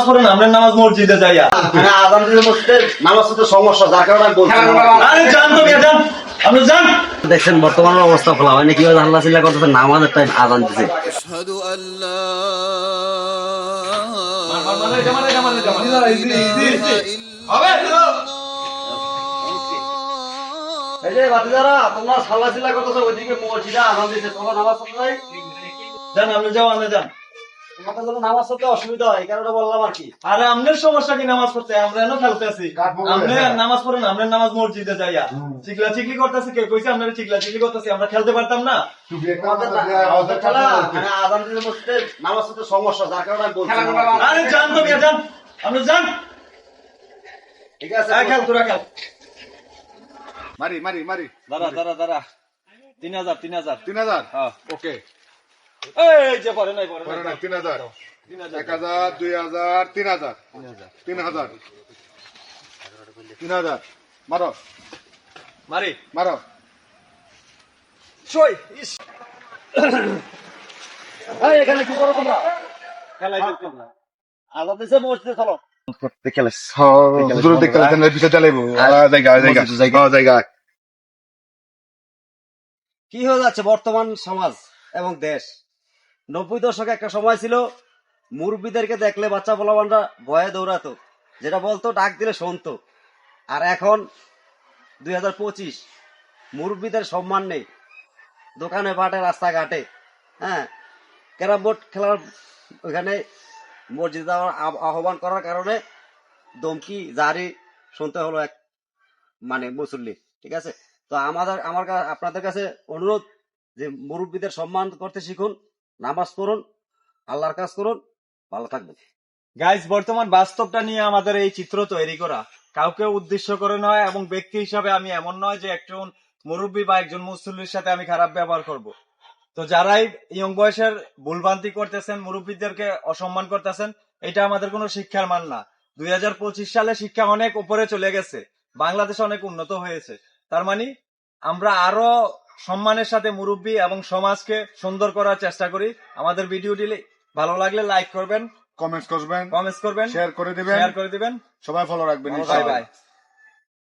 পড়েন, আমরা নামাজ মসজিদে যাইয়া। আজান দিলে মসজিদে নামাজ পড়তে সমস্যা, যার কারণে আমি বলছি। আরে যান তো মিয়া, যান, আপনি যান। দেখছেন বর্তমানের অবস্থা খোলা হয়নি, কিভাবে হাল্লা চিল্লা করতেছে, নামাজের টাইম আজান দিছে। أشهد أن لا এই যে বাতিজারা, তোমরা হাল্লা চিল্লা করতেছো, ওইদিকে মসজিদে আজান দিছে, তোমরা নামাজ পড়তে যাই। যান, আপনি যাও, আপনি যান। তোমাদের জন্য নামাজ পড়তে অসুবিধা হয়, এই কারণে বললাম আর কি। আরে আমনের সমস্যা কি নামাজ পড়তে? আমরা এনে খেলতে আছি। আপনি নামাজ পড়েন, আমরা নামাজ মসজিদে যাইয়া। চিকলা চিকলি করতেছি, কে কইছে আপনারা চিকলা চিকলি করতেছি? আমরা খেলতে পারতাম না? তোমাদের খেলা, আজান দিলে মসজিদে নামাজ পড়তে সমস্যা, যার কারণে আমি বলছি। আরে যান তো মিয়া, যান, আপনি যান। ঠিক আছে, হ্যাঁ, খেল, তোরা খেল। মারি মারি মারি দাঁড়া 3000 3000 হ্যাঁ। ওকে এই যে পরে নাই 3000 1000 2000 3000 3000 মারো মারি মারো সই ইস এই এখানে কি করো তোমরা? খেলাই দেখতাম না। আজান দিছে মসজিদে, চলো। হুজুর দেখতে লাগেন পিছে চালাইবো জায়গা কি হয়ে যাচ্ছে বর্তমান সমাজ এবং দেশ? 90 দশকে একটা সময় ছিল, মুরব্বীদেরকে দেখলে বাচ্চা পোলাপানরা ভয়ে দৌড়াতো, যেটা বলতো ডাক দিলে শুনতো। আর এখন 2025, মুরব্বীদের সম্মান নেই, দোকানে পাটে রাস্তাঘাটে। হ্যাঁ, ক্যারাম বোর্ড খেলার ওইখানে মসজিদে যাওয়ার আহ্বান করার কারণে ধমকি জারি শুনতে হলো এক মুসল্লি। ঠিক আছে, তো আপনাদের কাছে অনুরোধ যে মুরব্বীদের সম্মান করতে শিখুন, নামাজ পড়ুন, আল্লাহর কাজ করুন, ভালো থাকবেন। গাইস, বর্তমান বাস্তবটা নিয়ে আমাদের এই চিত্র তৈরি করা, কাউকে উদ্দেশ্য করে নয়, এবং ব্যক্তি হিসাবে আমি এমন নয় যে একজন মুরব্বী বা একজন মুসল্লির সাথে আমি খারাপ ব্যবহার করব। তো যারাই ইয়ং বয়সের ভুলভ্রান্তি করতেছেন, মুরব্বীদেরকে অসম্মান করতেছেন, এটা আমাদের কোনো শিক্ষার মান না। 2025 সালে শিক্ষা অনেক উপরে চলে গেছে, বাংলাদেশ অনেক উন্নত হয়েছে। তার মানে আমরা আরো সম্মানের সাথে মুরব্বী এবং সমাজকে সুন্দর করার চেষ্টা করি। আমাদের ভিডিওটি ভালো লাগলে লাইক করবেন, কমেন্টস করবেন কমেন্টস করবেন, শেয়ার করে দিবেন দিবেন। সবাই ফলো রাখবেন বাই ইনশাআল্লাহ। বাই।